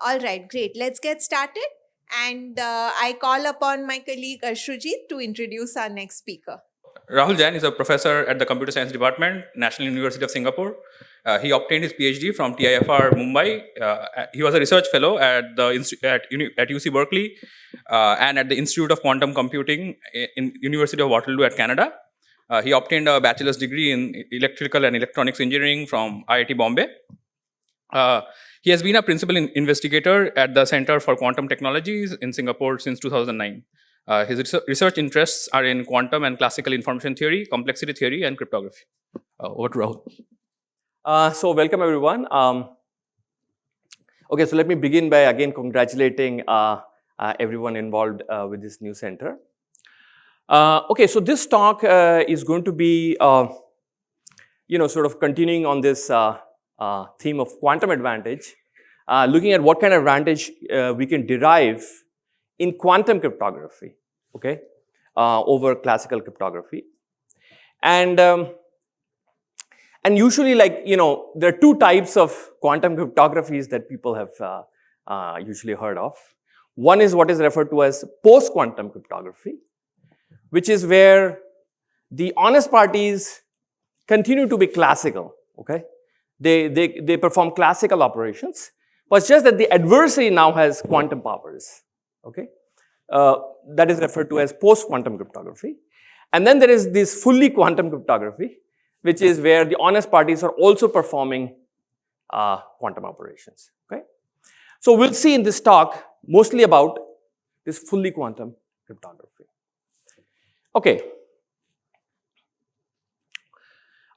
All right, great. Let's get started. And I call upon my colleague Ashrujit to introduce our next speaker. Rahul Jain is a professor at the Computer Science Department, National University of Singapore. He obtained his PhD from TIFR Mumbai. He was a research fellow at UC Berkeley and at the Institute of Quantum Computing in University of Waterloo at Canada. He obtained a bachelor's degree in electrical and electronics engineering from IIT Bombay. He has been a principal investigator at the Center for Quantum Technologies in Singapore since 2009. His research interests are in quantum and classical information theory, complexity theory, and cryptography. Over to Rahul. So welcome everyone. Okay, so let me begin by again congratulating everyone involved with this new center. Okay, so this talk is going to be, sort of continuing on this theme of quantum advantage, looking at what kind of advantage we can derive in quantum cryptography, okay, over classical cryptography. And usually, there are two types of quantum cryptographies that people have usually heard of. One is what is referred to as post-quantum cryptography, which is where the honest parties continue to be classical, okay? They perform classical operations, but it's just that the adversary now has quantum powers, okay? That is referred to as post-quantum cryptography. And then there is this fully quantum cryptography, which is where the honest parties are also performing quantum operations, okay? So we'll see in this talk mostly about this fully quantum cryptography. Okay.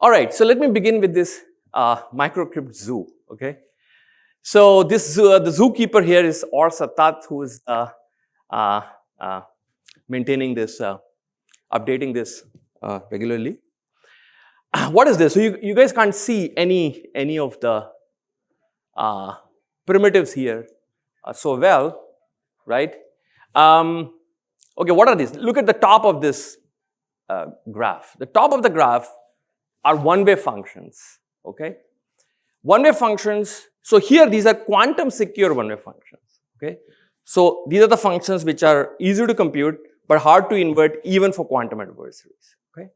All right, so let me begin with this microcrypt zoo, okay? So this the zookeeper here is aRtCS, who is maintaining this, updating this regularly. What is this? So you guys can't see any of the primitives here so well, right? Okay, what are these? Look at the top of this graph. The top of the graph are one-way functions, okay? One-way functions, so here these are quantum secure one-way functions, okay? So these are the functions which are easy to compute but hard to invert even for quantum adversaries, okay?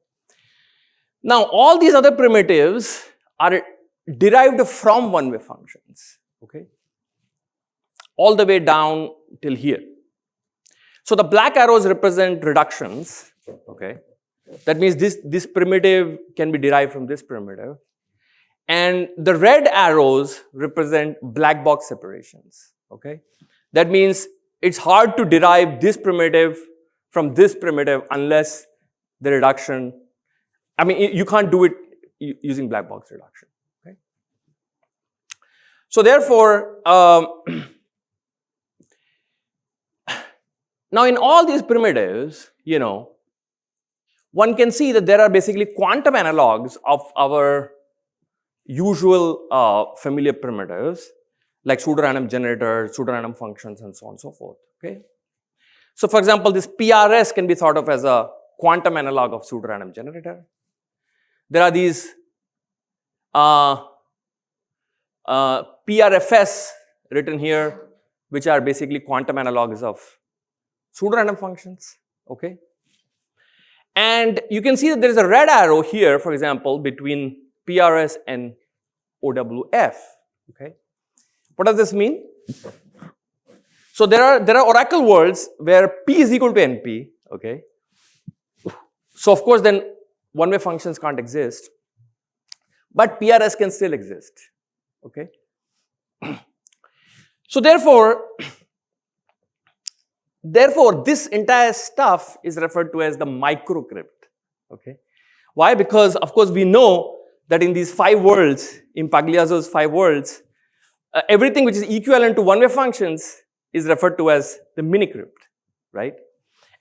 Now all these other primitives are derived from one-way functions, okay? All the way down till here. So the black arrows represent reductions, okay? That means this primitive can be derived from this primitive. And the red arrows represent black box separations, okay? That means it's hard to derive this primitive from this primitive unless the reduction, I mean, you can't do it using black box reduction, okay? So therefore, now in all these primitives, one can see that there are basically quantum analogs of our usual familiar primitives, like pseudorandom generators, pseudorandom functions, and so on and so forth, okay? So for example, this PRS can be thought of as a quantum analog of pseudorandom generator. There are these PRFS written here, which are basically quantum analogs of pseudorandom functions, okay? And you can see that there is a red arrow here, for example, between PRS and OWF, okay? What does this mean? So there are oracle worlds where P is equal to NP, okay? So of course then one-way functions can't exist, but PRS can still exist, okay? So therefore, this entire stuff is referred to as the microcrypt, okay? Why? Because of course we know that in these 5 worlds, in Pagliazzo's 5 worlds, everything which is equivalent to one-way functions is referred to as the minicrypt, right?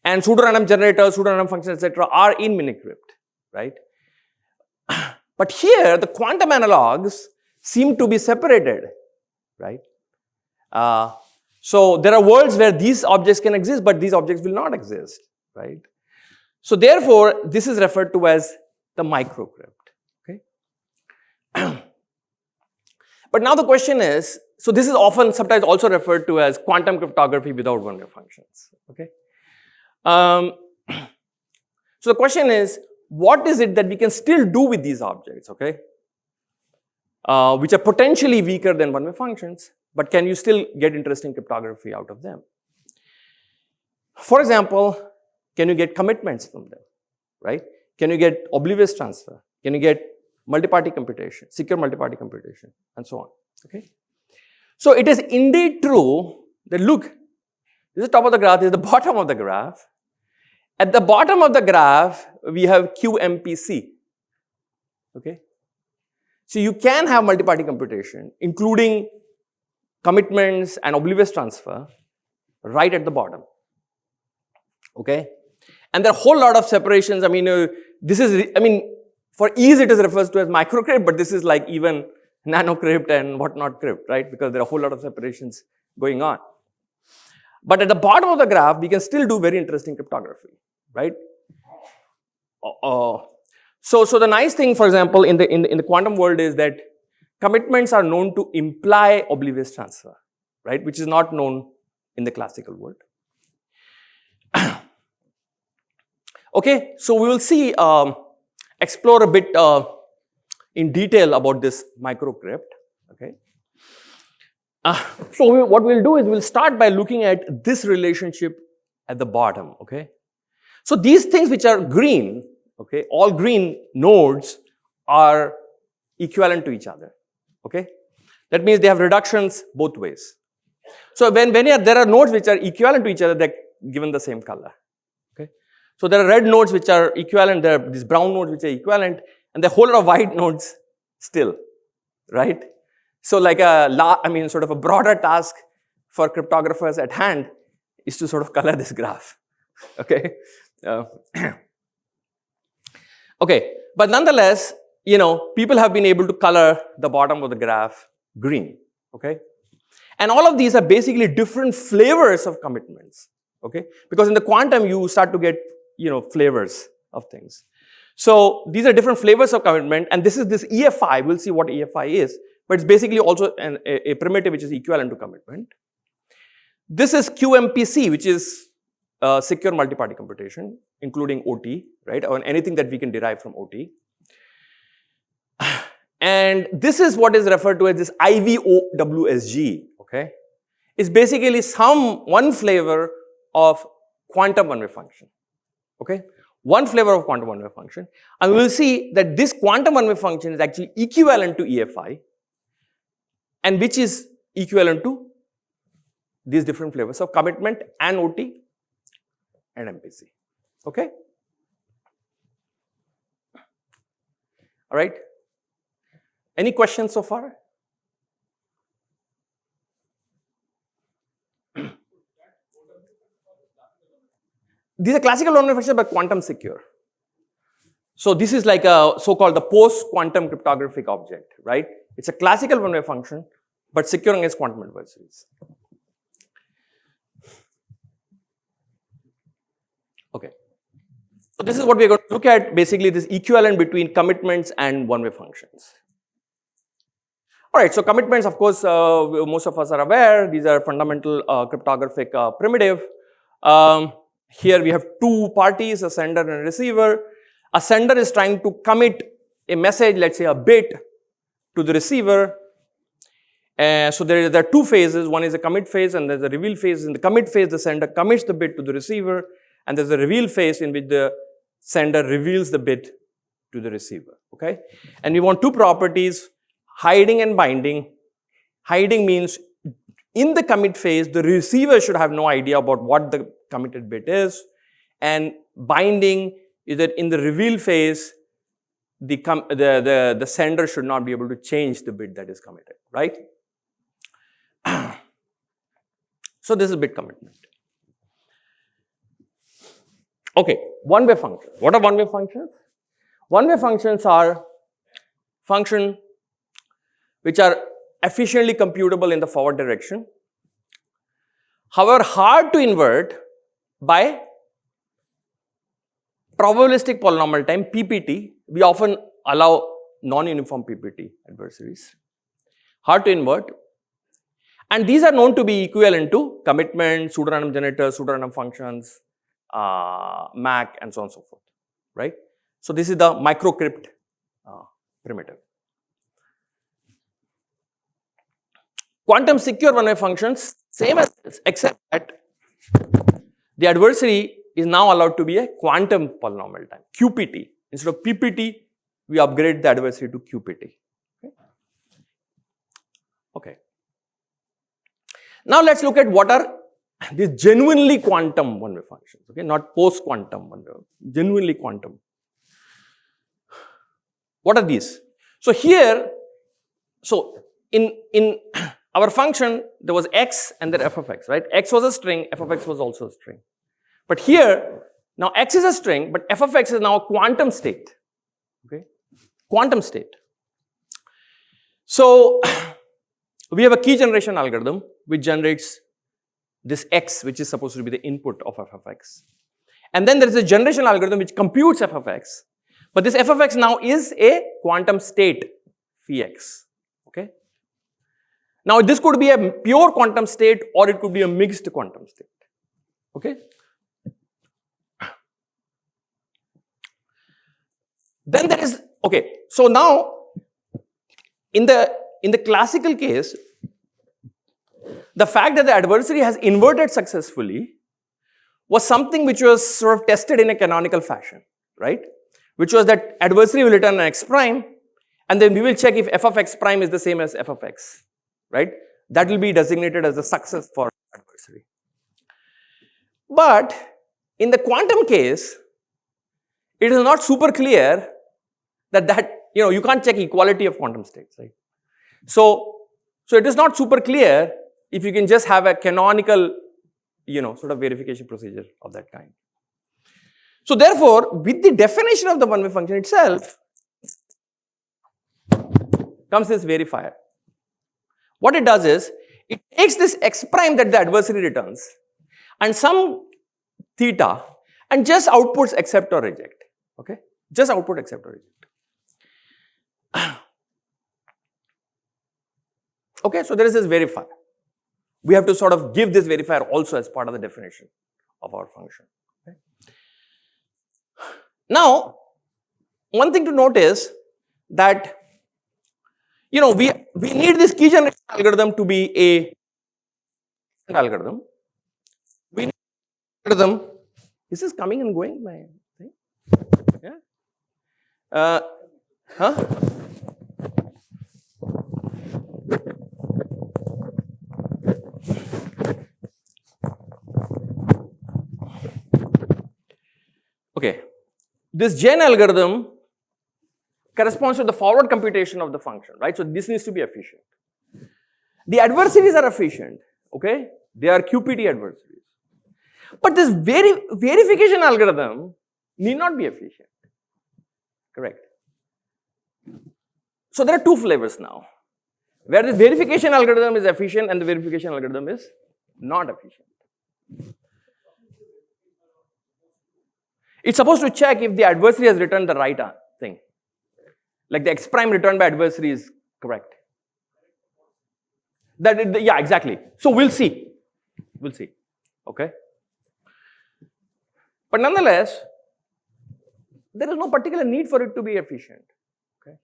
And pseudorandom generators, pseudorandom functions, etc. are in minicrypt, right? But here, the quantum analogs seem to be separated, right? So there are worlds where these objects can exist, but these objects will not exist, right? So therefore, this is referred to as the microcrypt, okay? But now the question is, so this is often sometimes also referred to as quantum cryptography without one-way functions. Okay. So the question is, what is it that we can still do with these objects? Okay, which are potentially weaker than one-way functions, but can you still get interesting cryptography out of them? For example, can you get commitments from them, right? Can you get oblivious transfer? Can you get multi-party computation, secure multi-party computation, and so on, okay? So it is indeed true that, look, this is the top of the graph, this is the bottom of the graph. At the bottom of the graph, we have QMPC, okay? So you can have multi-party computation, including commitments and oblivious transfer, right at the bottom, okay? And there are a whole lot of separations. I mean, for ease it is referred to as microcrypt, but this is like even nanocrypt and whatnot crypt, right? Because there are a whole lot of separations going on. But at the bottom of the graph, we can still do very interesting cryptography, right? So the nice thing, for example, in the quantum world is that commitments are known to imply oblivious transfer, right? Which is not known in the classical world. Okay, so we will see, explore a bit in detail about this microcrypt, okay. So what we'll do is we'll start by looking at this relationship at the bottom, okay. So these things which are green, okay, all green nodes are equivalent to each other, okay. That means they have reductions both ways. So when there are nodes which are equivalent to each other, they're given the same color. So there are red nodes which are equivalent, there are these brown nodes which are equivalent, and there are a whole lot of white nodes still, right? So like sort of a broader task for cryptographers at hand is to sort of color this graph, okay? Okay, but nonetheless, you know, people have been able to color the bottom of the graph green, okay? And all of these are basically different flavors of commitments, okay? Because in the quantum, you start to get, you know, flavors of things. So these are different flavors of commitment, and this is this EFI. We'll see what EFI is, but it's basically also a primitive which is equivalent to commitment. This is QMPC, which is secure multi-party computation, including OT, right, or anything that we can derive from OT. And this is what is referred to as this IVOWSG, okay? It's basically one flavor of quantum one-way function. Okay, one flavor of quantum one-way function, and we will see that this quantum one-way function is actually equivalent to EFI, and which is equivalent to these different flavors of commitment and OT and MPC. Okay, all right. Any questions so far? These are classical one-way functions but quantum secure. So this is like a so-called the post-quantum cryptographic object, right? It's a classical one-way function but secure against quantum adversaries. Okay. So this is what we're going to look at, basically this equivalent between commitments and one-way functions. All right, so commitments, of course, most of us are aware. These are fundamental cryptographic primitive. Here we have two parties, a sender and a receiver. A sender is trying to commit a message, let's say a bit, to the receiver. So there are two phases. One is a commit phase and there's a reveal phase. In the commit phase, the sender commits the bit to the receiver, and there's a reveal phase in which the sender reveals the bit to the receiver, okay? And we want two properties, hiding and binding. Hiding means in the commit phase, the receiver should have no idea about what the committed bit is, and binding is that in the reveal phase, the sender should not be able to change the bit that is committed, right? So this is bit commitment. Okay, one-way functions. What are one-way functions? One-way functions are functions which are efficiently computable in the forward direction, however hard to invert by probabilistic polynomial time, PPT. We often allow non-uniform PPT adversaries. Hard to invert, And these are known to be equivalent to commitment, pseudorandom generators, pseudorandom functions, MAC, and so on and so forth, right? So this is the microcrypt primitive. Quantum secure one-way functions, same as this, except that the adversary is now allowed to be a quantum polynomial time, QPT. Instead of PPT, we upgrade the adversary to QPT. Okay. Now let's look at what are these genuinely quantum one-way functions. Okay, not post-quantum one-way, genuinely quantum. What are these? So here, so in our function, there was x and then f of x, right? X was a string, f of x was also a string. But here, now x is a string, but f of x is now a quantum state. Okay, quantum state. So we have a key generation algorithm which generates this x, which is supposed to be the input of f of x. And then there is a generation algorithm which computes f of x. But this f of x now is a quantum state, phi x. Okay. Now this could be a pure quantum state or it could be a mixed quantum state. Okay. Then there is, okay, so now in the classical case, the fact that the adversary has inverted successfully was something which was sort of tested in a canonical fashion, right? Which was that adversary will return an x prime and then we will check if f of x prime is the same as f of x, right? That will be designated as a success for adversary. But in the quantum case, it is not super clear that you can't check equality of quantum states, right? So it is not super clear if you can just have a canonical, sort of verification procedure of that kind. So therefore, with the definition of the one-way function itself, comes this verifier. What it does is, it takes this x prime that the adversary returns and some theta and just outputs accept or reject. Okay, just output accept or reject. Okay, so there is this verifier. We have to sort of give this verifier also as part of the definition of our function. Okay. Now, one thing to note is that we need this key generation algorithm to be a algorithm. We need algorithm. This is coming and going, my thing. Yeah. Okay, this Jain algorithm corresponds to the forward computation of the function, right? So this needs to be efficient. The adversaries are efficient, okay? They are QPT adversaries. But this verification algorithm need not be efficient, correct? So there are two flavors now, where the verification algorithm is efficient and the verification algorithm is not efficient. It's supposed to check if the adversary has returned the right thing. Like the x prime returned by adversary is correct. Yeah, exactly. So we'll see. We'll see. Okay. But nonetheless, there is no particular need for it to be efficient. Okay.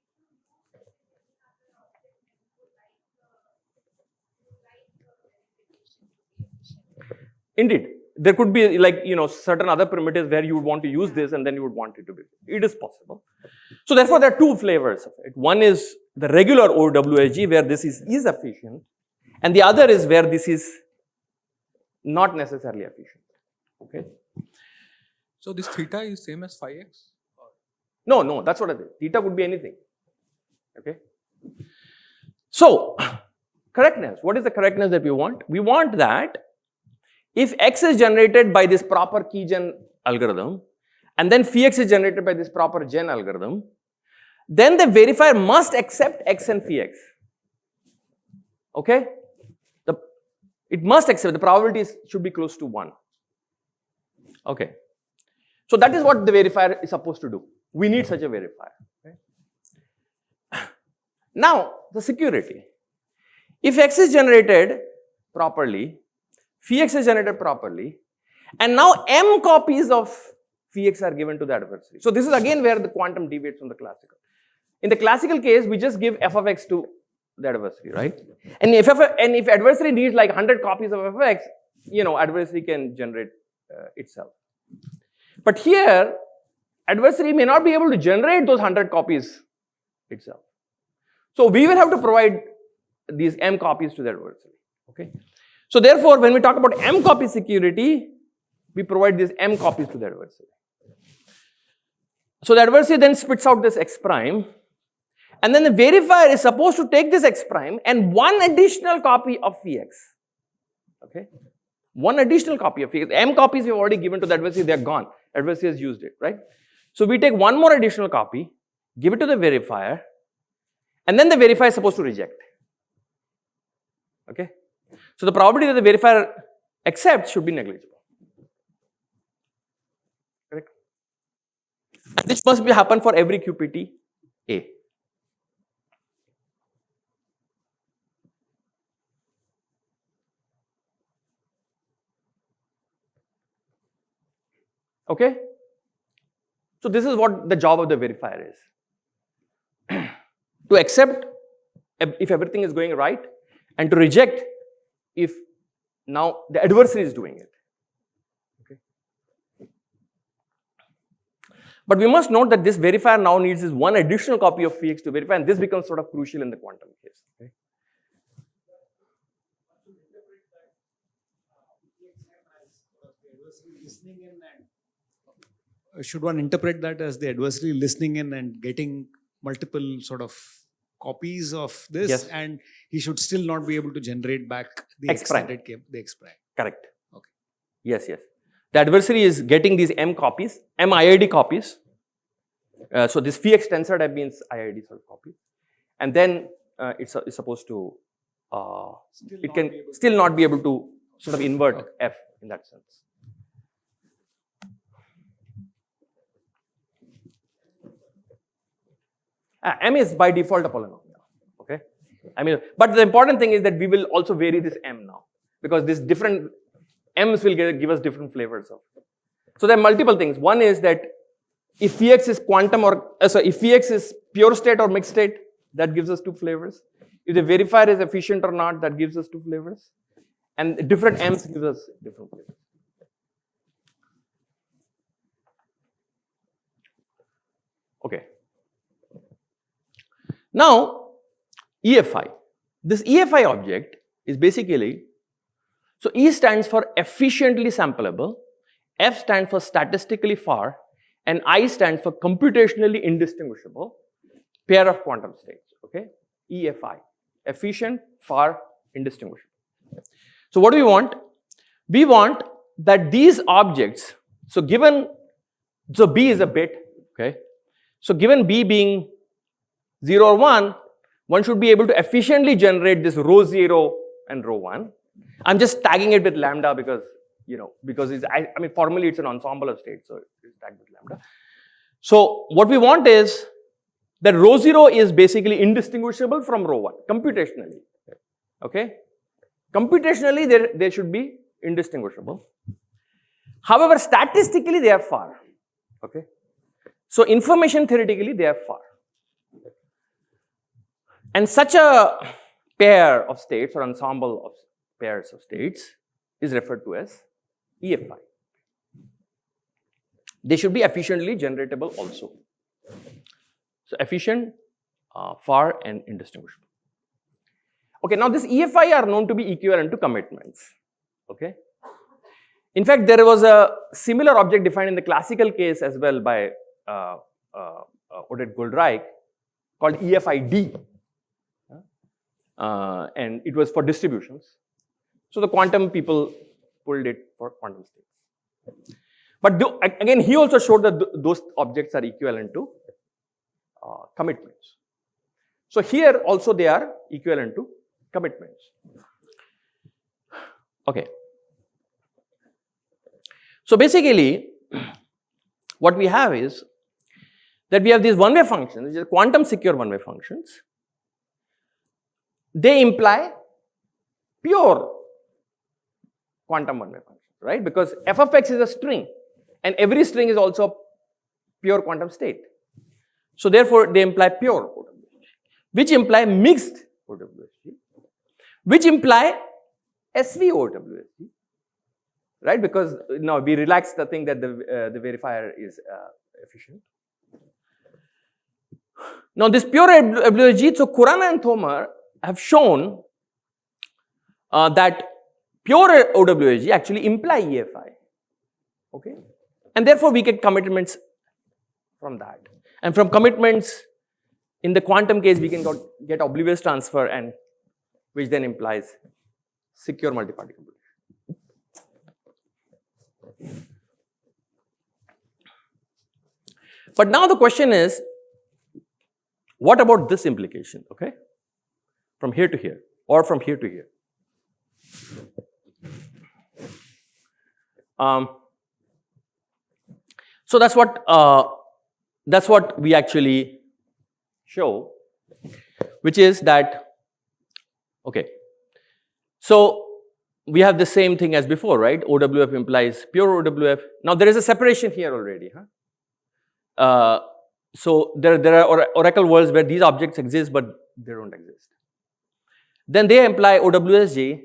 Indeed. There could be like, certain other primitives where you would want to use this and then you would want it to be. It is possible. So therefore, there are two flavors of it. One is the regular OWSG where this is efficient and the other is where this is not necessarily efficient. Okay. So this theta is same as phi x? No, that's what I did. Theta could be anything. Okay. So correctness, what is the correctness that we want? We want that if x is generated by this proper key gen algorithm and then phi x is generated by this proper gen algorithm, then the verifier must accept x and phi x. Okay? It must accept, the probability should be close to 1. Okay. So that is what the verifier is supposed to do. We need such a verifier. Okay? Now, the security. If x is generated properly, phi(x) is generated properly, and now m copies of phi(x) are given to the adversary. So this is again where the quantum deviates from the classical. In the classical case, we just give f of x to the adversary, right? And if adversary needs like 100 copies of f of x, adversary can generate itself. But here, adversary may not be able to generate those 100 copies itself. So we will have to provide these m copies to the adversary. Okay. So therefore, when we talk about m copy security, we provide these m copies to the adversary. So the adversary then spits out this x prime, and then the verifier is supposed to take this x prime and one additional copy of phi(x). Okay. One additional copy of phi(x). M copies we have already given to the adversary, they are gone. Adversary has used it, right? So we take one more additional copy, give it to the verifier, and then the verifier is supposed to reject. Okay. So the probability that the verifier accepts should be negligible. Correct? This must be happen for every QPT A. Okay? So this is what the job of the verifier is. To accept if everything is going right, and to reject if now the adversary is doing it. Okay? But we must note that this verifier now needs this one additional copy of phi(x) to verify, and this becomes sort of crucial in the quantum case. Okay? Should one interpret that as the adversary listening in and getting multiple sort of copies of this, yes, and he should still not be able to generate back the X prime. the X prime? Correct. Okay. Yes, yes. The adversary is getting these m copies, m IID copies. So this phi(x) tensor that means IID sort of copy, and then it's supposed to still not be able to sort of invert f in that sense. M is by default a polynomial. Okay, but the important thing is that we will also vary this m now, because this different m's will give us different flavors of. So there are multiple things. One is that if phi(x) is quantum if phi(x) is pure state or mixed state, that gives us two flavors. If the verifier is efficient or not, that gives us two flavors, and different m's gives us different flavors. Okay. Now, EFI. This EFI object is basically, so E stands for efficiently sampleable, F stands for statistically far, and I stands for computationally indistinguishable pair of quantum states. Okay, EFI, efficient, far, indistinguishable. So what do we want? We want that these objects, so B is a bit, okay, so given B being 0 or 1, one should be able to efficiently generate this rho 0 and rho 1. I'm just tagging it with lambda because, because it's, formally it's an ensemble of states, so it's tagged with lambda. So what we want is that rho 0 is basically indistinguishable from rho 1, computationally. Okay? Computationally, they should be indistinguishable. However, statistically, they are far. Okay? So information theoretically, they are far. And such a pair of states or ensemble of pairs of states is referred to as EFI. They should be efficiently generatable also. So efficient, far, and indistinguishable. Okay, now this EFI are known to be equivalent to commitments. Okay. In fact, there was a similar object defined in the classical case as well by Oded Goldreich called EFID. And it was for distributions. So the quantum people pulled it for quantum states. But again, he also showed that those objects are equivalent to commitments. So here also they are equivalent to commitments. Okay. So basically, what we have is that we have these one-way functions, which are quantum secure one-way functions. They imply pure quantum one-way function, right? Because f of x is a string, and every string is also a pure quantum state. So therefore, they imply pure OWSG, which imply mixed OWSG, which imply SV OWSG, right? Because now we relax the thing that the verifier is efficient. Now this pure OWSG, so Khurana and Thomer have shown that pure OWSG actually imply EFI, okay? And therefore we get commitments from that. And from commitments, in the quantum case, we can get oblivious transfer, and which then implies secure multi-party computation. But now the question is, what about this implication, okay? From here to here, or from here to here. So that's what we actually show, which is that, okay, so we have the same thing as before, right? OWF implies pure OWF. Now there is a separation here already, huh? So there are oracle worlds where these objects exist, but they don't exist. Then they imply OWSG,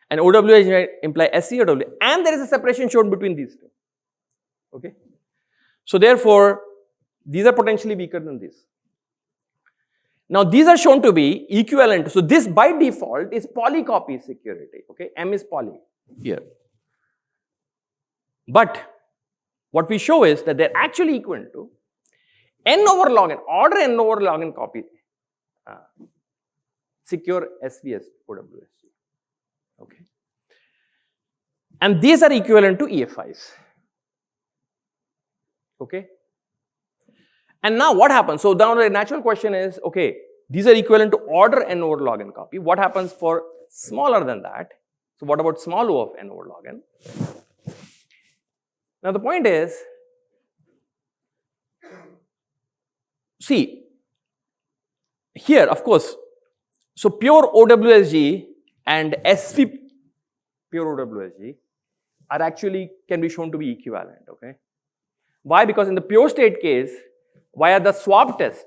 and OWSG imply SCOW, and there is a separation shown between these two. Okay? So therefore, these are potentially weaker than these. Now these are shown to be equivalent. So this by default is polycopy security. Okay? M is poly here. But what we show is that they're actually equivalent to n over log n, order n over log n copy secure SVS OWSG. Okay. And these are equivalent to EFIs. Okay. And now what happens? So now the natural question is, okay, these are equivalent to order n over log n copy. What happens for smaller than that? So what about small o of n over log n? Now the point is, see, here of course, so pure OWSG and SV pure OWSG are actually can be shown to be equivalent, okay? Why? Because in the pure state case, via the swap test,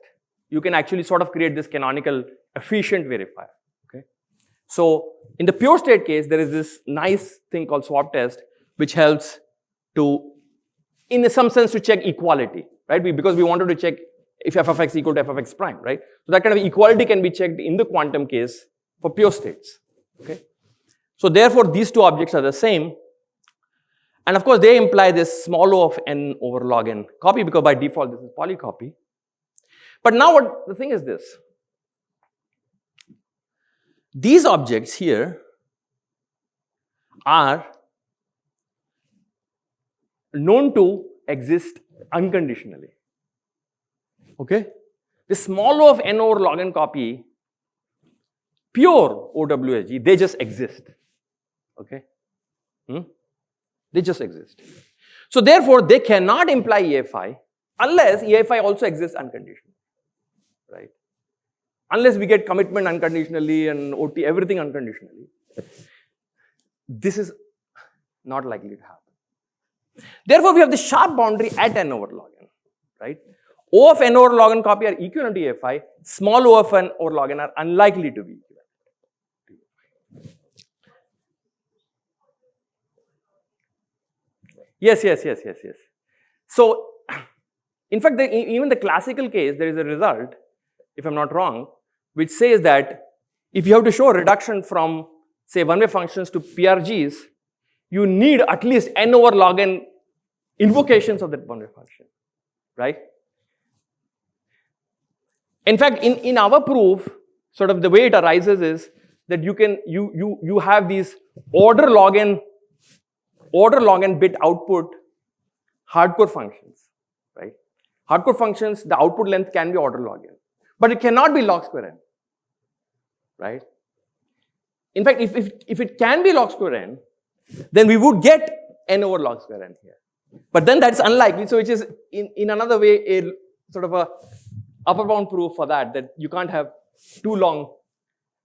you can actually sort of create this canonical efficient verifier, okay? So in the pure state case, there is this nice thing called swap test, which helps to, in some sense, to check equality, right? Because we wanted to check if f of x equal to f of x prime, right? So that kind of equality can be checked in the quantum case for pure states, okay? So therefore, these two objects are the same. And of course, they imply this small o of n over log n copy, because by default, this is polycopy. But now what the thing is this. These objects here are known to exist unconditionally. Okay? The small o of n over log n copy, pure OWSG, they just exist. Okay? They just exist. So therefore, they cannot imply EFI unless EFI also exists unconditionally, right? Unless we get commitment unconditionally and OT, everything unconditionally. This is not likely to happen. Therefore, we have the sharp boundary at n over log n, right? O of n over log n copy are equivalent to EFI. Small o of n over log n are unlikely to be equivalent. Yes. So, in fact, even the classical case, there is a result, if I'm not wrong, which says that if you have to show a reduction from, say, one-way functions to PRGs, you need at least n over log n invocations of that one-way function, right? In fact, in our proof, sort of the way it arises is that you have these order log n bit output hardcore functions, right? Hardcore functions, the output length can be order log n, but it cannot be log square n, right? In fact, if it can be log square n, then we would get n over log square n here. But then that's unlikely, so which is in another way a sort of a upper bound proof for that you can't have too long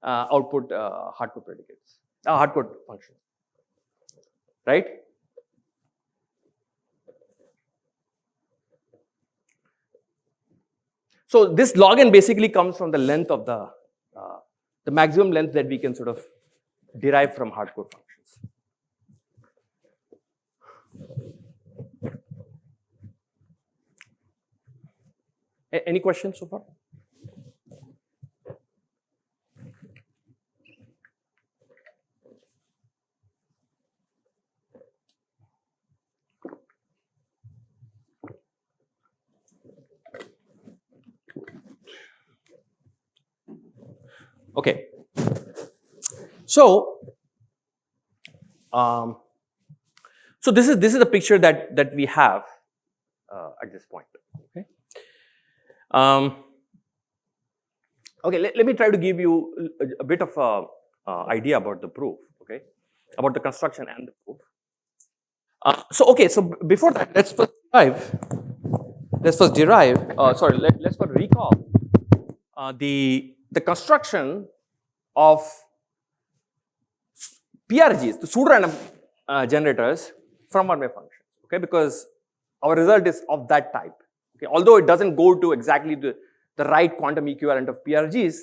output hardcore predicates, hardcore functions. right? So this log n basically comes from the length of the maximum length that we can sort of derive from hardcore functions. Any questions so far? Okay. So, so this is the picture that we have at this point. Okay. Okay. Let me try to give you a bit of a idea about the proof. Okay, about the construction and the proof. So before that, let's first recall the construction of PRGs, the pseudo-random generators from one-way functions, okay, because our result is of that type. Okay, although it doesn't go to exactly the right quantum equivalent of PRGs,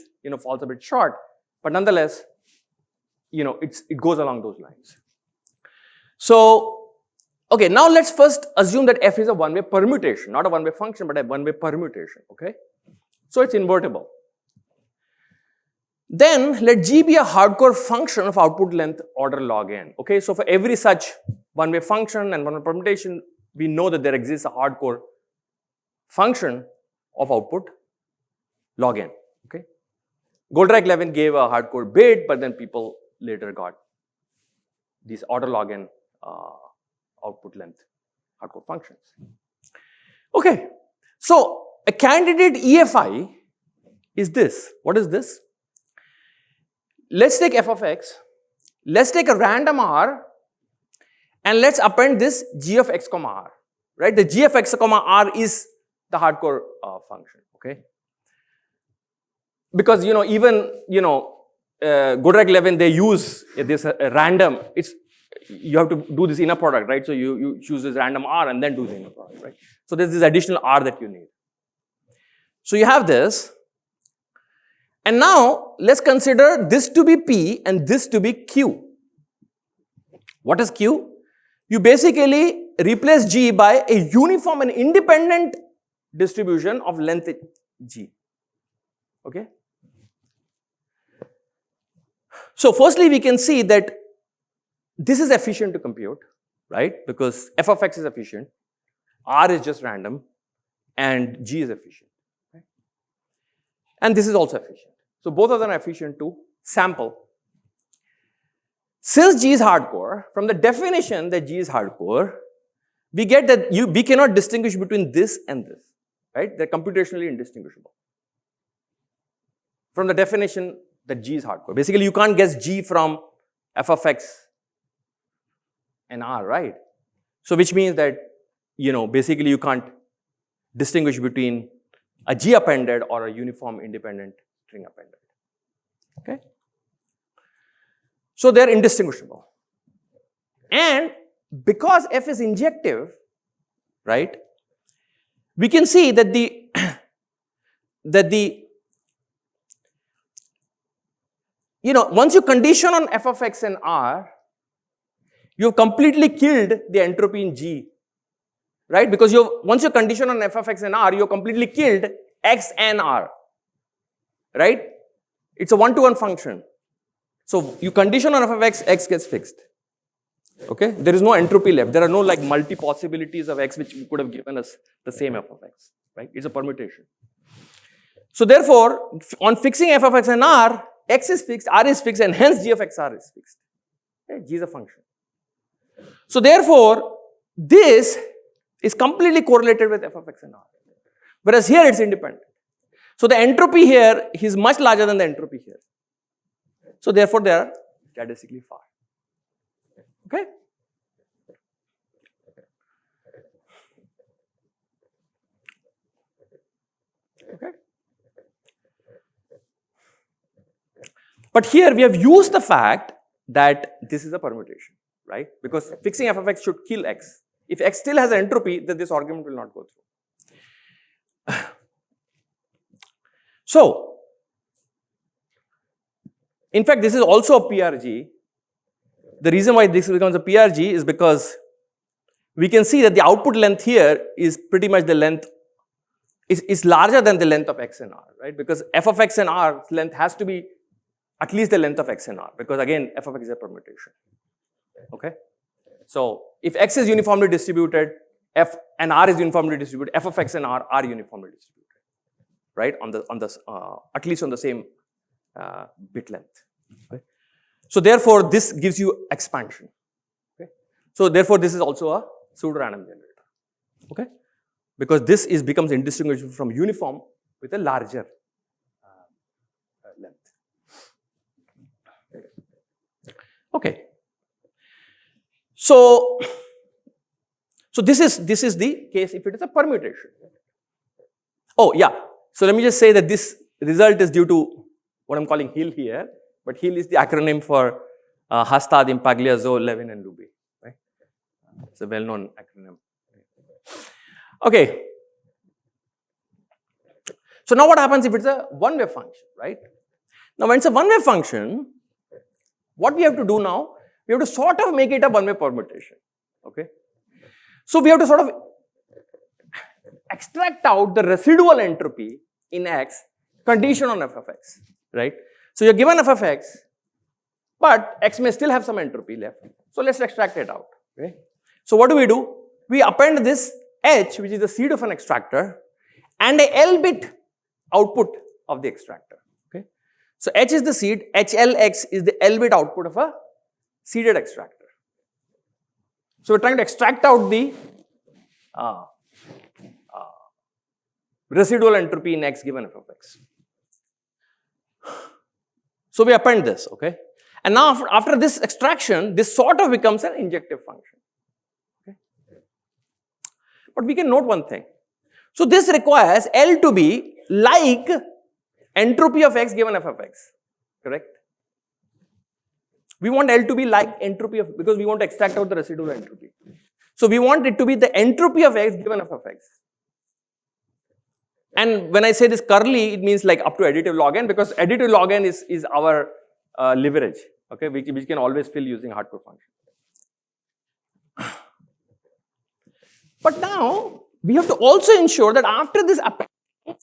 falls a bit short, but nonetheless, it goes along those lines. So, okay, now let's first assume that f is a one-way permutation, not a one-way function, but a one-way permutation, okay? So it's invertible. Then let G be a hardcore function of output length order log n. Okay, so for every such one-way function and one-way permutation, we know that there exists a hardcore function of output log n. Okay, Goldrake-Levin gave a hardcore bit, but then people later got these order log n output length hardcore functions. Okay, so a candidate EFI is this. What is this? Let's take f of x, let's take a random r, and let's append this g of x comma r, right? The g of x comma r is the hardcore function, okay? Because, even, Goldrake-Levin, they use this random, you have to do this inner product, right? So you choose this random r and then do the inner product, right? So there's this additional r that you need. So you have this. And now, let's consider this to be P and this to be Q. What is Q? You basically replace G by a uniform and independent distribution of length G. Okay? So, firstly, we can see that this is efficient to compute, right? Because f of x is efficient, r is just random, and G is efficient. Right? And this is also efficient. So both of them are efficient to sample. Since G is hardcore, from the definition that G is hardcore, we get that we cannot distinguish between this and this, right? They're computationally indistinguishable. From the definition that G is hardcore. Basically, you can't guess G from f of x and r, right? So which means that, basically you can't distinguish between a G appended or a uniform independent string appended. Okay? So they're indistinguishable. And because f is injective, right, we can see that once you condition on f of x and r, you've completely killed the entropy in G, right? Because once you condition on f of x and r, you've completely killed x and r, right? It's a one-to-one function. So you condition on f of x, x gets fixed. Okay? There is no entropy left. There are no like multi-possibilities of x which could have given us the same f of x, right? It's a permutation. So therefore, on fixing f of x and r, x is fixed, r is fixed, and hence g of x r is fixed. Okay? G is a function. So therefore, this is completely correlated with f of x and r. Whereas here it's independent. So the entropy here is much larger than the entropy here. So therefore, they are statistically far. Okay? Okay? But here we have used the fact that this is a permutation. right? Because fixing f of x should kill x. If x still has an entropy, then this argument will not go through. So, in fact, this is also a PRG. The reason why this becomes a PRG is because we can see that the output length here is pretty much the length, is larger than the length of x and r, right? Because f of x and r's length has to be at least the length of x and r, because again, f of x is a permutation, okay? So, if x is uniformly distributed, f and r is uniformly distributed, f of x and r are uniformly distributed, right? At least on the same bit length. Okay? So, therefore, this gives you expansion. Okay? So, therefore, this is also a pseudo-random generator. Okay? Because this becomes indistinguishable from uniform with a larger length. Okay. So this is the case if it is a permutation. Oh yeah. So let me just say that this result is due to what I'm calling HIL here, but HIL is the acronym for Hastad, Impagliazzo, Levin, and Luby. Right? It's a well-known acronym. Okay. So now what happens if it's a one-way function, right? Now when it's a one-way function, what we have to do now, we have to sort of make it a one-way permutation, okay? So we have to sort of extract out the residual entropy in x condition on f of x, right? So you're given f of x, but x may still have some entropy left. So let's extract it out, okay? So what do? We append this h, which is the seed of an extractor, and a L-bit output of the extractor, okay? So h is the seed, HLX is the L-bit output of a seeded extractor. So we're trying to extract out the residual entropy in x given f of x. So we append this, okay? And now after this extraction, this sort of becomes an injective function. Okay? But we can note one thing. So this requires L to be like entropy of x given f of x, correct? We want L to be like entropy of, because we want to extract out the residual entropy. So we want it to be the entropy of x given f of x. And when I say this curly, it means like up to additive log n, because additive log n is our leverage, okay, which can always fill using hardcore function. But now, we have to also ensure that after this append,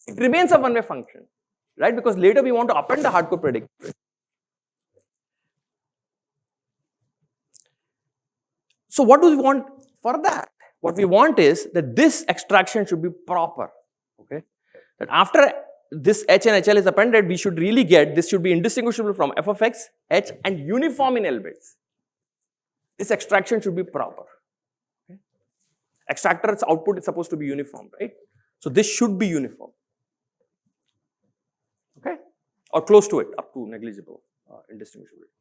it remains a one-way function, right? Because later we want to append the hardcore predictor. So what do we want for that? What we want is that this extraction should be proper, okay? That after this h and hl is appended, we should really get, this should be indistinguishable from f of x, h, and uniform in L bits. This extraction should be proper. Okay? Extractor's output is supposed to be uniform, right? So this should be uniform, okay? Or close to it, up to negligible indistinguishability.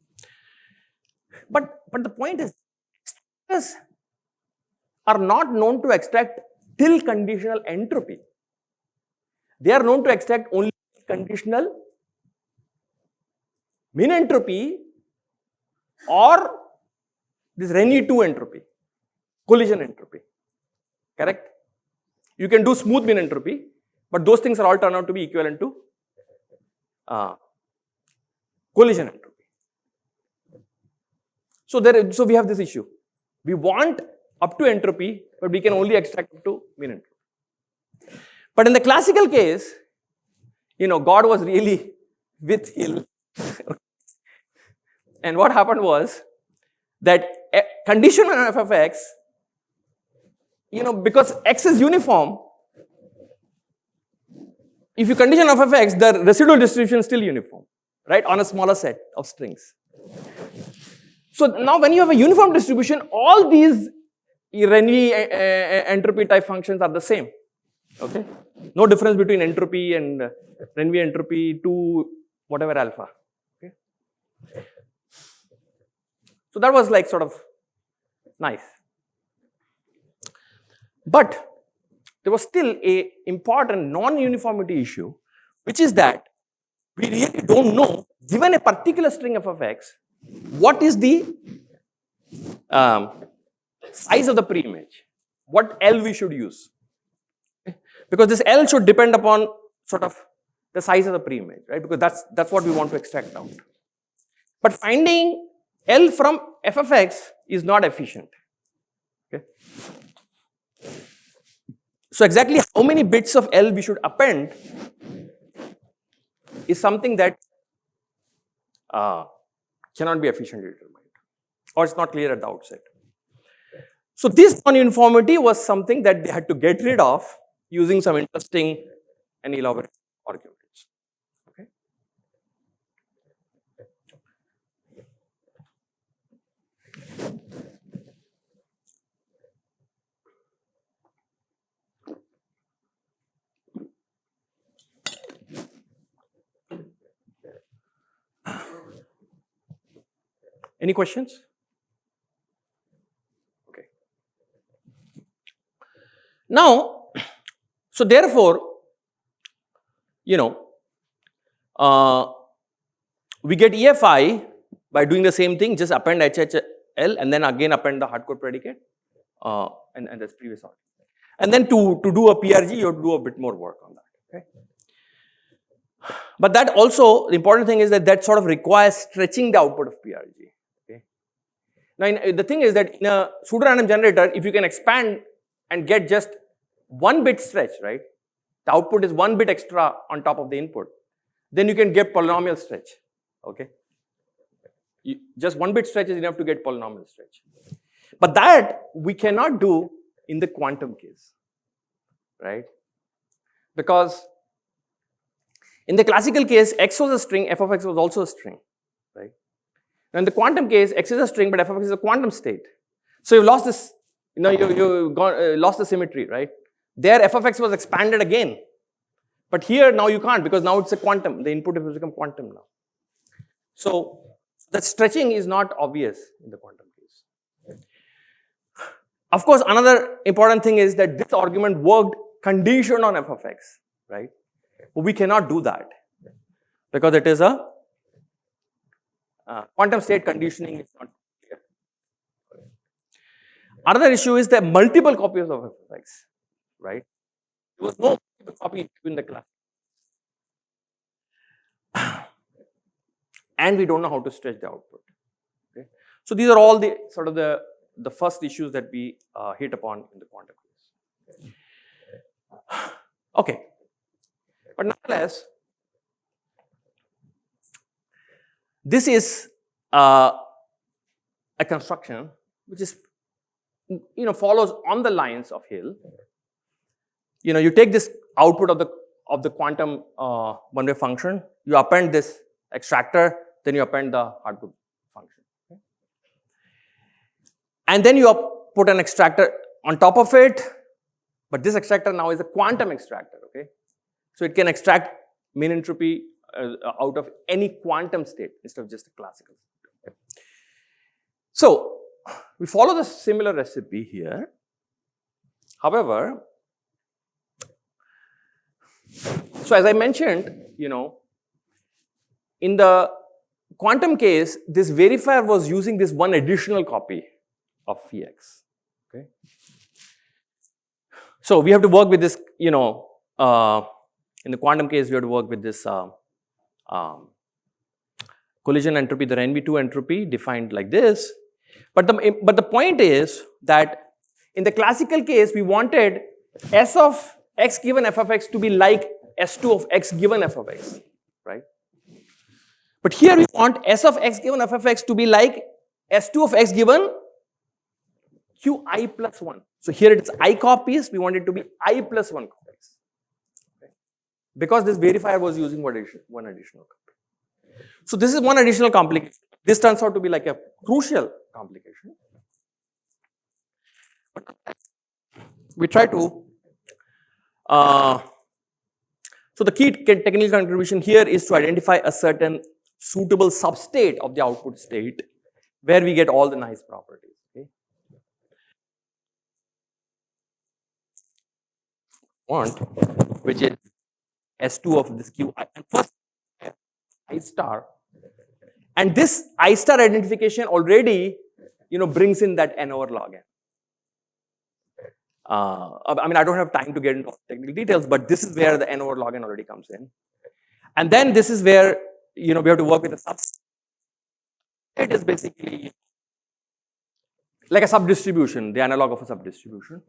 But the point is, extractors are not known to extract till conditional entropy. They are known to extract only conditional min entropy or this Renyi 2 entropy, collision entropy, correct? You can do smooth min entropy, but those things are all turned out to be equivalent to collision entropy. So we have this issue. We want up to entropy, but we can only extract up to min entropy. But in the classical case, God was really with Hill. And what happened was that condition on f of x, because x is uniform, if you condition f of x, the residual distribution is still uniform, right, on a smaller set of strings. So now when you have a uniform distribution, all these Renyi entropy type functions are the same, okay? No difference between entropy and Renyi entropy to whatever alpha, okay? So that was like sort of nice. But there was still a important non-uniformity issue, which is that we really don't know, given a particular string f of x, what is the size of the pre-image, what L we should use. Okay? Because this L should depend upon sort of the size of the pre-image, right? Because that's what we want to extract out. But finding L from f of x is not efficient. Okay? So exactly how many bits of L we should append is something that cannot be efficiently determined, or it's not clear at the outset. So this non-uniformity was something that they had to get rid of using some interesting and elaborate arguments. Okay. Any questions? Okay. Now, so therefore, we get EFI by doing the same thing, just append HHL and then again append the hardcode predicate and that's previous order. And then to do a PRG, you have to do a bit more work on that. Okay. But that also, the important thing is that sort of requires stretching the output of PRG. Okay. Now, the thing is that in a pseudo-random generator, if you can expand and get just 1 bit stretch, right? The output is 1 bit extra on top of the input. Then you can get polynomial stretch. Okay. Just 1 bit stretch is enough to get polynomial stretch. But that we cannot do in the quantum case, right? Because in the classical case, x was a string, f of x was also a string, right? Now in the quantum case, x is a string, but f of x is a quantum state. So you lost this, you lost the symmetry, right? There f of x was expanded again. But here now you can't, because now it's a quantum. The input has become quantum now. So that stretching is not obvious in the quantum case. Of course, another important thing is that this argument worked conditioned on f of x, right? But we cannot do that because it is a quantum state conditioning is not clear. Another issue is that multiple copies of f of x, right? There was no copy in the class. And we don't know how to stretch the output. Okay? So these are all the sort of the first issues that we hit upon in the quantum case. Okay. But nonetheless, this is a construction which is, follows on the lines of Hill. You take this output of the quantum one-way function, you append this extractor, then you append the hardcode function. Okay? And then you put an extractor on top of it, but this extractor now is a quantum extractor. Okay, so it can extract mean entropy out of any quantum state instead of just a classical state. Okay? So we follow the similar recipe here. However, so as I mentioned, in the quantum case, this verifier was using this one additional copy of phi x. Okay. So we have to work with this, in the quantum case, we have to work with this collision entropy, the NV2 entropy defined like this. But the point is that in the classical case, we wanted S of x given f of x to be like S2 of x given f of x, right? But here we want S of x given f of x to be like S2 of x given Qi plus 1. So here it is I copies, we want it to be I plus 1 copies. Okay. Because this verifier was using one additional copy. So this is one additional complication. This turns out to be like a crucial complication. But we try to so the key technical contribution here is to identify a certain suitable substate of the output state where we get all the nice properties. Okay. Which is S2 of this Qi. And first I star. And this I star identification already brings in that n over log n. I mean, I don't have time to get into technical details, but this is where the n over log n already comes in. And then this is where, we have to work with a subset. It is basically like a subdistribution, the analog of a subdistribution.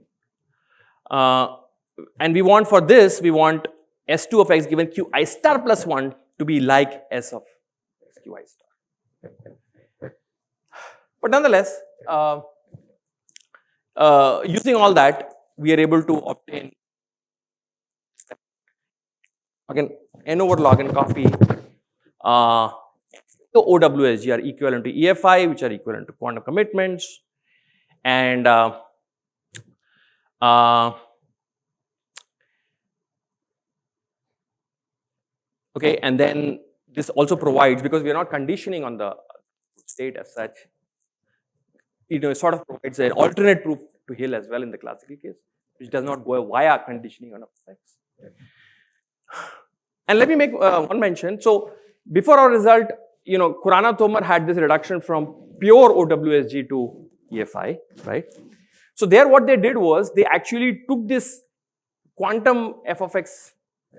And we want for this, we want S2 of x given qi star plus 1 to be like S of qi star. But nonetheless, using all that, we are able to obtain, again, n over log n copy the OWSG are equivalent to EFI, which are equivalent to quantum commitments. And okay, and then this also provides, because we are not conditioning on the state as such, it sort of provides an alternate proof to Hill as well in the classical case, which does not go via conditioning on effects. And let me make one mention. So before our result, Khurana Tomar had this reduction from pure OWSG to EFI, right? So there what they did was they actually took this quantum f of x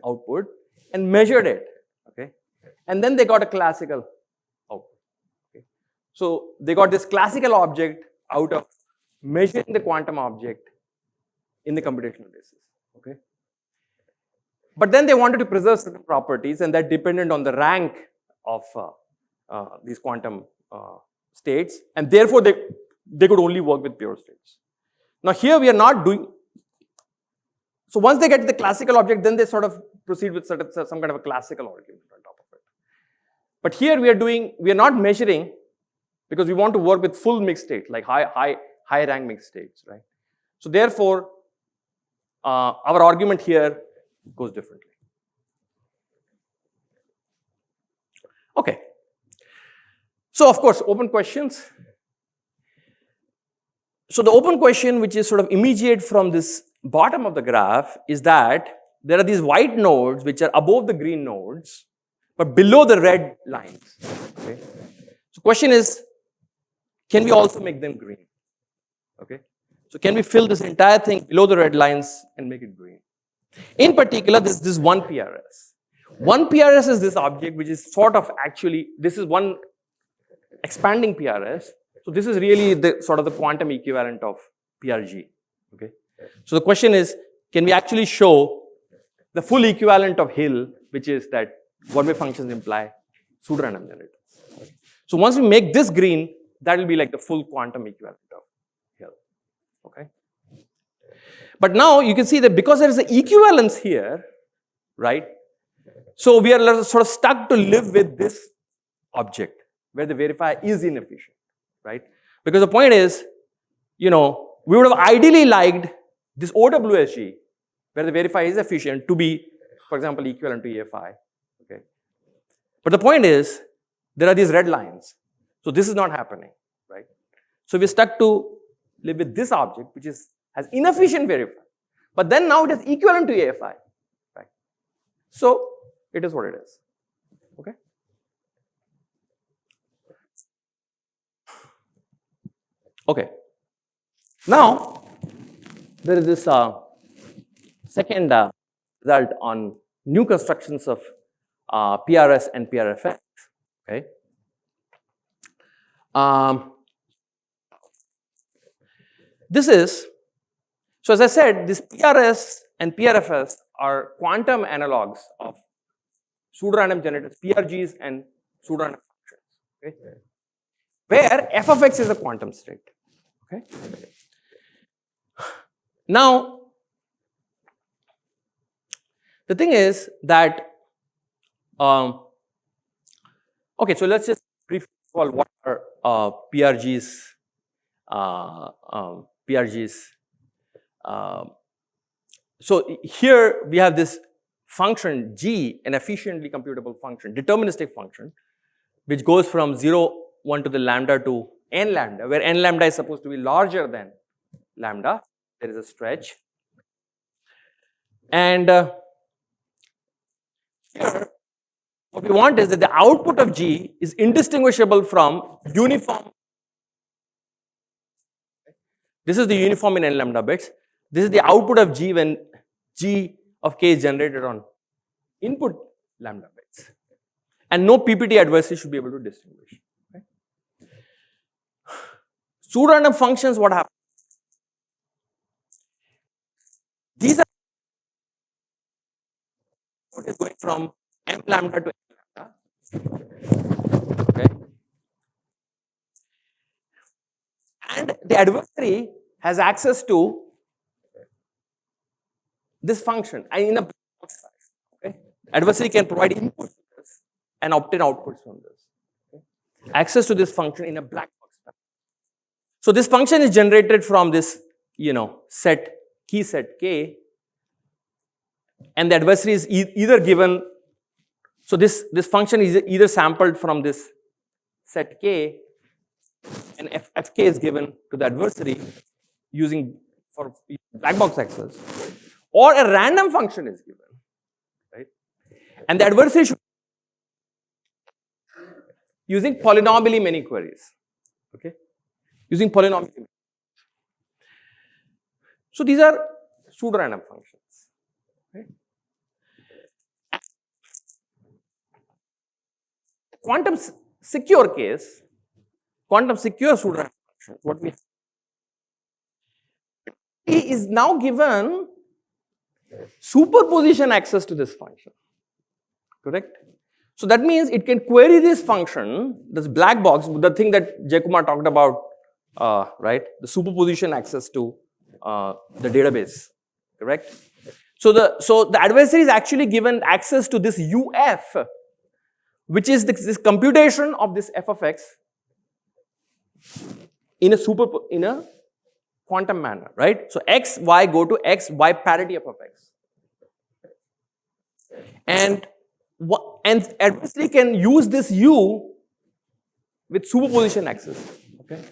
output and measured it, okay? And then they got a classical output, okay? So they got this classical object out of measuring the quantum object in the computational basis, okay? But then they wanted to preserve certain properties, and that depended on the rank of these quantum states, and therefore they could only work with pure states. Now here we are not doing, so once they get to the classical object, then they sort of proceed with some kind of a classical argument on top of it. But here we are not measuring, because we want to work with full mixed state, like high rank mixed states, right? So therefore, our argument here goes differently. Okay. So of course, open questions. So the open question, which is sort of immediate from this bottom of the graph, is that there are these white nodes which are above the green nodes, but below the red lines. Okay. So question is, can we also make them green? Okay. So can we fill this entire thing below the red lines and make it green? In particular, this one PRS. One PRS is this object which is sort of actually, this is one expanding PRS. So this is really the sort of the quantum equivalent of PRG. Okay. So the question is, can we actually show the full equivalent of Hill, which is that one-way functions imply pseudorandom generators. Okay. So once we make this green, that will be like the full quantum equivalent of Hill. Okay. But now you can see that because there is an equivalence here, right? So we are sort of stuck to live with this object where the verifier is inefficient, right? Because the point is, we would have ideally liked this OWSG where the verifier is efficient to be, for example, equivalent to EFI, okay? But the point is, there are these red lines. So this is not happening, right? So we're stuck to live with this object, which has inefficient verifier. But then now it is equivalent to EFI, right? So it is what it is, okay? Okay. Now, there is this second result on new constructions of PRS and PRFX, okay? This is, so as I said, this PRS and PRFS are quantum analogs of pseudorandom generators, PRGs and pseudorandom functions, okay? Where f of x is a quantum state, okay? Now, the thing is that, okay, so let's just briefly call what are PRGs, so here we have this function G, an efficiently computable function, deterministic function, which goes from 0, 1 to the lambda to n lambda, where n lambda is supposed to be larger than lambda. There is a stretch. And here, what we want is that the output of G is indistinguishable from uniform This is the uniform in n lambda bits. This is the output of G when G of K is generated on input lambda bits. And no PPT adversary should be able to distinguish. Okay? Pseudo-random functions, what happens? These are what is going from m lambda to n lambda. Okay? And the adversary has access to this function and in a black box fashion. Okay? Adversary can provide input to this and obtain outputs from this. Okay? Access to this function in a black box fashion. So this function is generated from this, set, key set K, and the adversary is either given, so this function is either sampled from this set K, and Fk is given to the adversary using for black box access, or a random function is given, right? And the adversary should using polynomially many queries, okay? Using polynomially. So these are pseudo-random functions. Okay? Quantum secure case, quantum secure pseudo-random function, what we have is now given superposition access to this function, correct? So that means it can query this function, this black box, the thing that Jaykumar talked about, right? The superposition access to the database, correct? So the adversary is actually given access to this UF, which is this computation of this f of x in a quantum manner, right? So x, y go to x, y parity f of x. And adversary can use this u with superposition access, okay?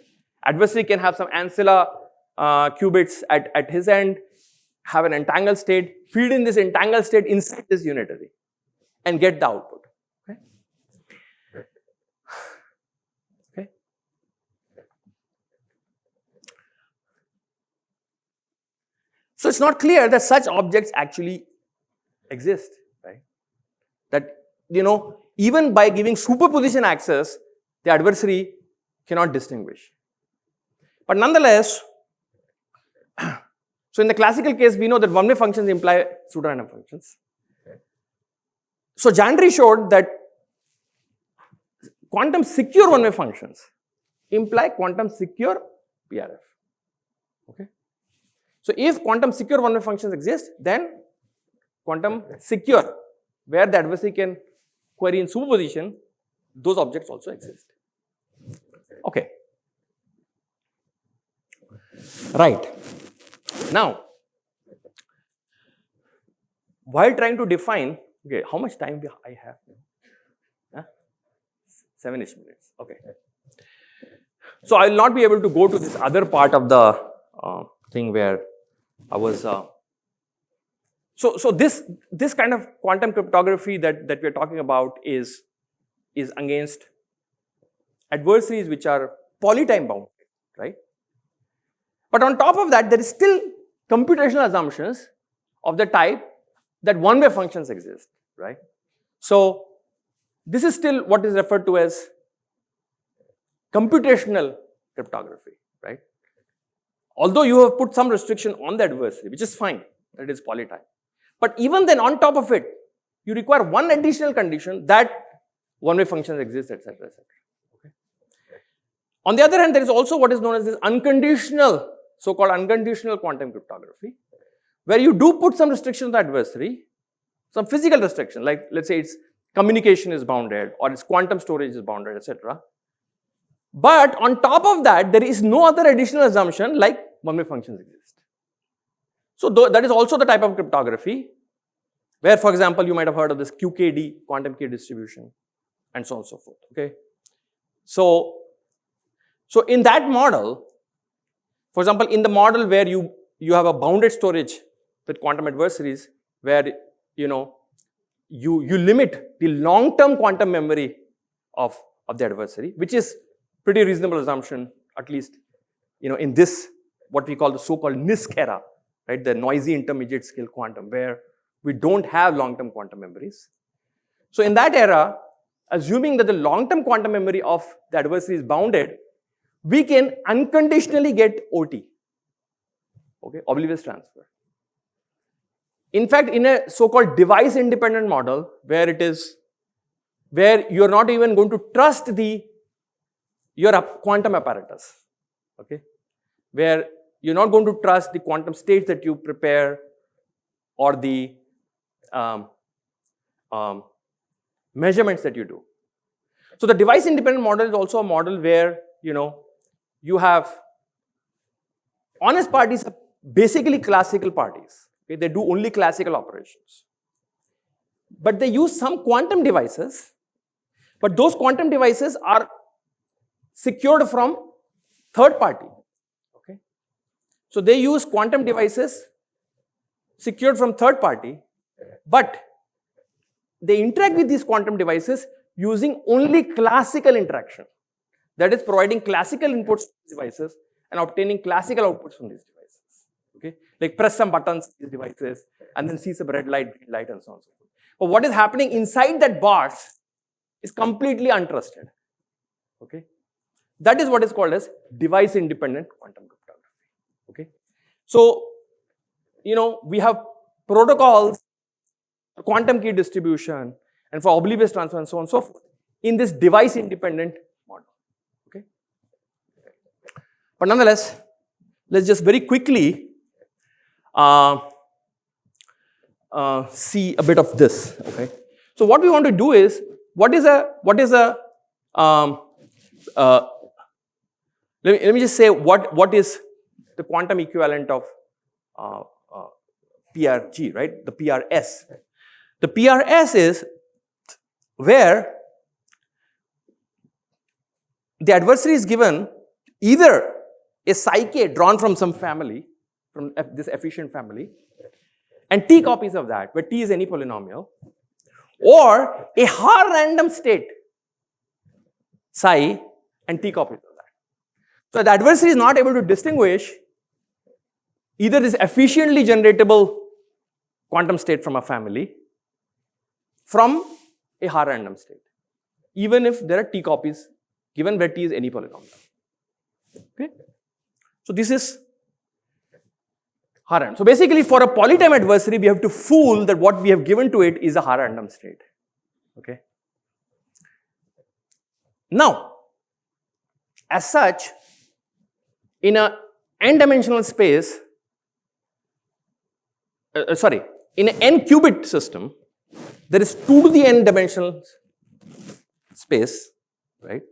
Adversary can have some ancilla qubits at his end, have an entangled state, feed in this entangled state inside this unitary and get the output, okay? Okay? So it's not clear that such objects actually exist, right? That, even by giving superposition access, the adversary cannot distinguish. But nonetheless, so in the classical case, we know that one-way functions imply pseudo-random functions. So Jandry showed that quantum secure one-way functions imply quantum secure PRF. Okay. So if quantum secure one-way functions exist, then quantum secure, where the adversary can query in superposition, those objects also exist. Okay. Right. Now, while trying to define, okay, how much time I have? Huh? 7-ish minutes. Okay. So I will not be able to go to this other part of the thing where I was. So this kind of quantum cryptography that we are talking about is against adversaries which are polytime bound, right? But on top of that, there is still computational assumptions of the type that one-way functions exist, right? So this is still what is referred to as computational cryptography, right? Although you have put some restriction on the adversary, which is fine, that it is polytime. But even then, on top of it, you require one additional condition that one-way functions exist, etc., etc. Okay. On the other hand, there is also what is known as this unconditional, so-called unconditional quantum cryptography, where you do put some restriction on the adversary, some physical restriction, like let's say its communication is bounded or its quantum storage is bounded, etc. But on top of that, there is no other additional assumption like one-way functions exist. So that is also the type of cryptography where, for example, you might have heard of this QKD, quantum key distribution, and so on and so forth, okay? So in that model, for example, in the model where you have a bounded storage with quantum adversaries, where you limit the long-term quantum memory of the adversary, which is pretty reasonable assumption, at least in this what we call the so-called NISQ era, right? The noisy intermediate scale quantum, where we don't have long-term quantum memories. So in that era, assuming that the long-term quantum memory of the adversary is bounded, we can unconditionally get OT, okay, oblivious transfer. In fact, in a so-called device-independent model, where you're not even going to trust your quantum apparatus, okay, where you're not going to trust the quantum states that you prepare or the measurements that you do. So the device-independent model is also a model where you have honest parties are basically classical parties. Okay? They do only classical operations. But they use some quantum devices, but those quantum devices are secured from third party. Okay? So they use quantum devices secured from third party, but they interact with these quantum devices using only classical interaction. That is providing classical inputs to these devices and obtaining classical outputs from these devices. Okay? Like press some buttons on these devices and then see some red light, green light, and so on and so forth. But what is happening inside that box is completely untrusted. Okay? That is what is called as device-independent quantum cryptography. Okay? So, we have protocols, quantum key distribution, and for oblivious transfer and so on and so forth in this device-independent model. Okay? But nonetheless, let's just very quickly see a bit of this. Okay? So what we want to do is, let me just say what is the quantum equivalent of PRG, right? The PRS. The PRS is where the adversary is given either a psi k drawn from some family, from this efficient family, and t copies of that, where t is any polynomial, or a Haar random state, psi, and t copies of that. So the adversary is not able to distinguish either this efficiently generatable quantum state from a family from a Haar random state, even if there are t copies given where t is any polynomial. Okay? So this is Haar random. So basically, for a polytime adversary, we have to fool that what we have given to it is a Haar random state. Okay? Now, as such, in a n-dimensional space, in an n-qubit system, there is 2 to the n dimensional space, right?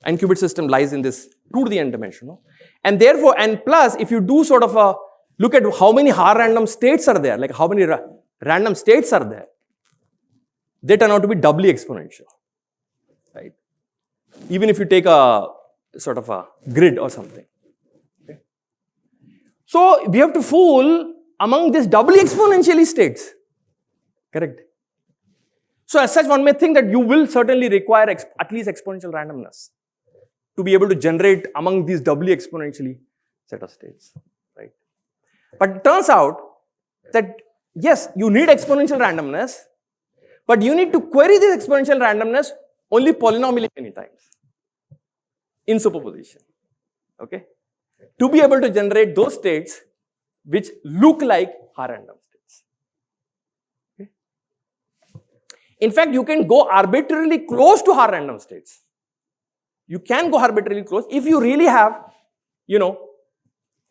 N-qubit system lies in this 2 to the n dimensional. And therefore, and plus, if you do sort of a look at how many Haar random states are there, like how many random states are there, they turn out to be doubly exponential, right? Even if you take a sort of a grid or something. Okay? So we have to fool among these doubly exponentially states, correct? So as such, one may think that you will certainly require at least exponential randomness to be able to generate among these doubly exponentially set of states, right? But it turns out that yes, you need exponential randomness, but you need to query this exponential randomness only polynomially many times in superposition, okay? To be able to generate those states which look like Haar random states. Okay? In fact, you can go arbitrarily close to Haar random states. You can go arbitrarily close if you really have,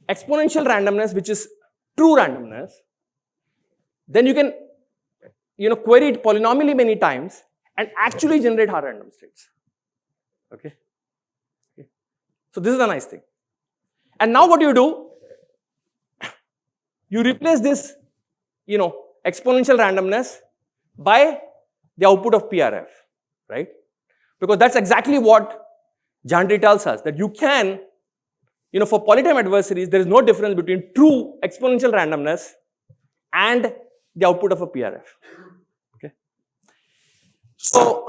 exponential randomness, which is true randomness. Then you can, query it polynomially many times and actually generate Haar random states. Okay? So this is a nice thing. And now what do? You replace this, exponential randomness by the output of PRF, right? Because that's exactly what Jandry tells us, that you can, for polytime adversaries, there is no difference between true exponential randomness and the output of a PRF. Okay? So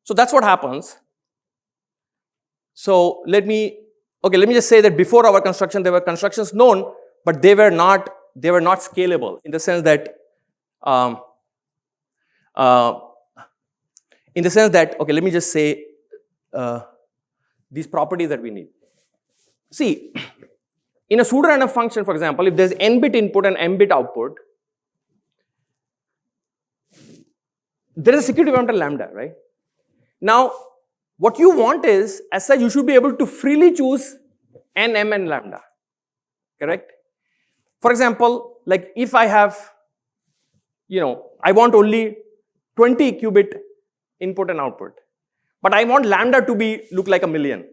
that's what happens. So let me just say that before our construction, there were constructions known, but they were not scalable in the sense that, let me just say these properties that we need. See, in a pseudo-random function, for example, if there's n-bit input and m-bit output, there is a security parameter lambda, right? Now, what you want is, as such, you should be able to freely choose n, m, and lambda, correct? For example, like if I have, I want only 20 qubit input and output, but I want lambda to look like a million,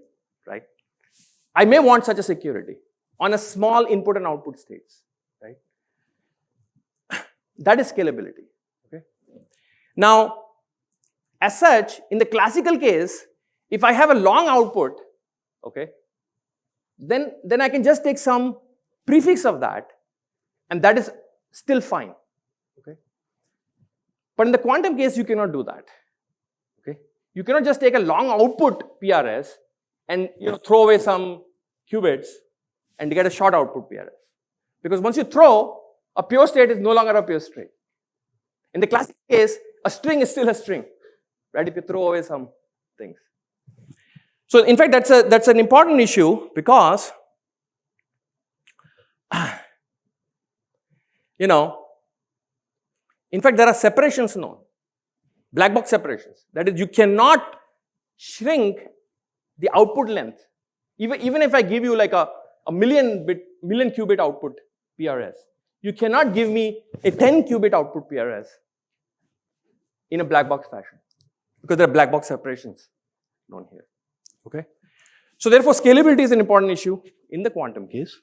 right? I may want such a security on a small input and output states, right? That is scalability, okay? Now, as such, in the classical case, if I have a long output, okay, then I can just take some prefix of that, and that is still fine, okay? But in the quantum case, you cannot do that, okay? You cannot just take a long output PRS and throw away some qubits and get a short output PRS. Because once you throw, a pure state is no longer a pure state. In the classic case, a string is still a string, right? If you throw away some things. So in fact, that's an important issue because, in fact, there are separations known, black box separations. That is, you cannot shrink the output length. Even if I give you like a million qubit output PRS, you cannot give me a 10 qubit output PRS in a black box fashion because there are black box separations known here. Okay? So therefore, scalability is an important issue in the quantum case.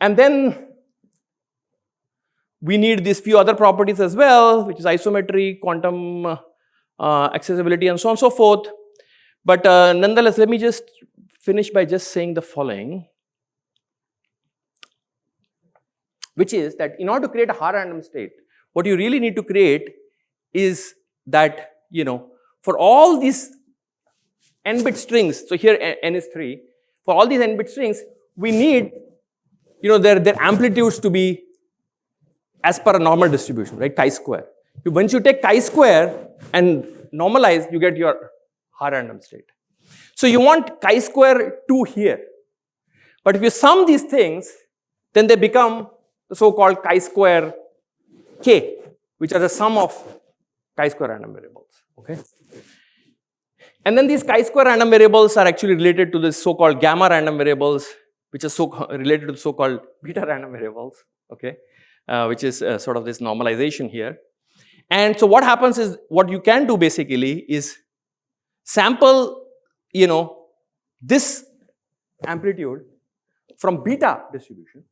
And then we need these few other properties as well, which is isometry, quantum accessibility, and so on and so forth. But nonetheless, let me just finish by just saying the following, which is that in order to create a hard random state, what you really need to create is that, for all these n-bit strings, so here n is 3, for all these n-bit strings, we need, their amplitudes to be as per a normal distribution, right, chi-square. Once you take chi-square and normalize, you get your hard random state. So you want chi-square 2 here. But if you sum these things, then they become the so-called chi-square k, which are the sum of chi-square random variables. Okay? And then these chi-square random variables are actually related to the so-called gamma random variables, which are related to the so-called beta random variables, okay? Which is sort of this normalization here. And so what happens is, what you can do basically is sample, this amplitude from beta distribution.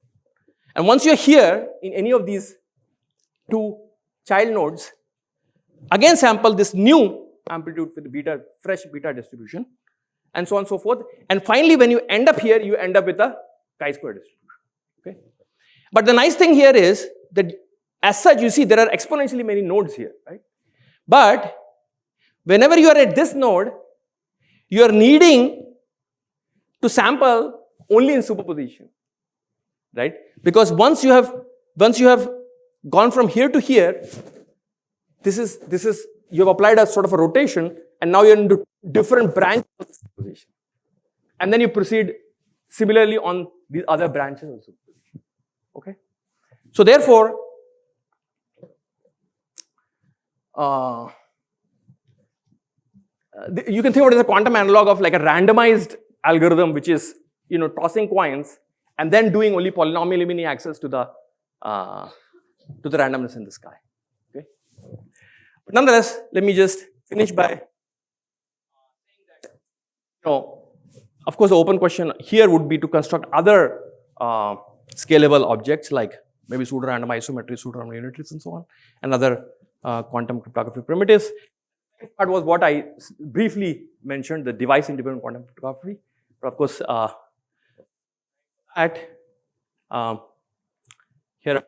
And once you're here in any of these 2 child nodes, again sample this new amplitude for the fresh beta distribution, and so on and so forth. And finally, when you end up here, you end up with a chi-square distribution. Okay? But the nice thing here is that, as such, you see there are exponentially many nodes here, right? But whenever you are at this node, you are needing to sample only in superposition, right? Because once you have gone from here to here, you have applied a sort of a rotation, and now you're into different branches of superposition. And then you proceed similarly on the other branches also. Okay? So therefore, you can think of it as a quantum analog of like a randomized algorithm, which is tossing coins and then doing only polynomial eliminating access to the randomness in the sky. Okay. But nonetheless, let me just finish by saying that, of course, the open question here would be to construct other scalable objects like maybe pseudo-random isometry, pseudo-random unities, and so on, and other quantum cryptography primitives. That was what I briefly mentioned, the device-independent quantum cryptography. But of course, here,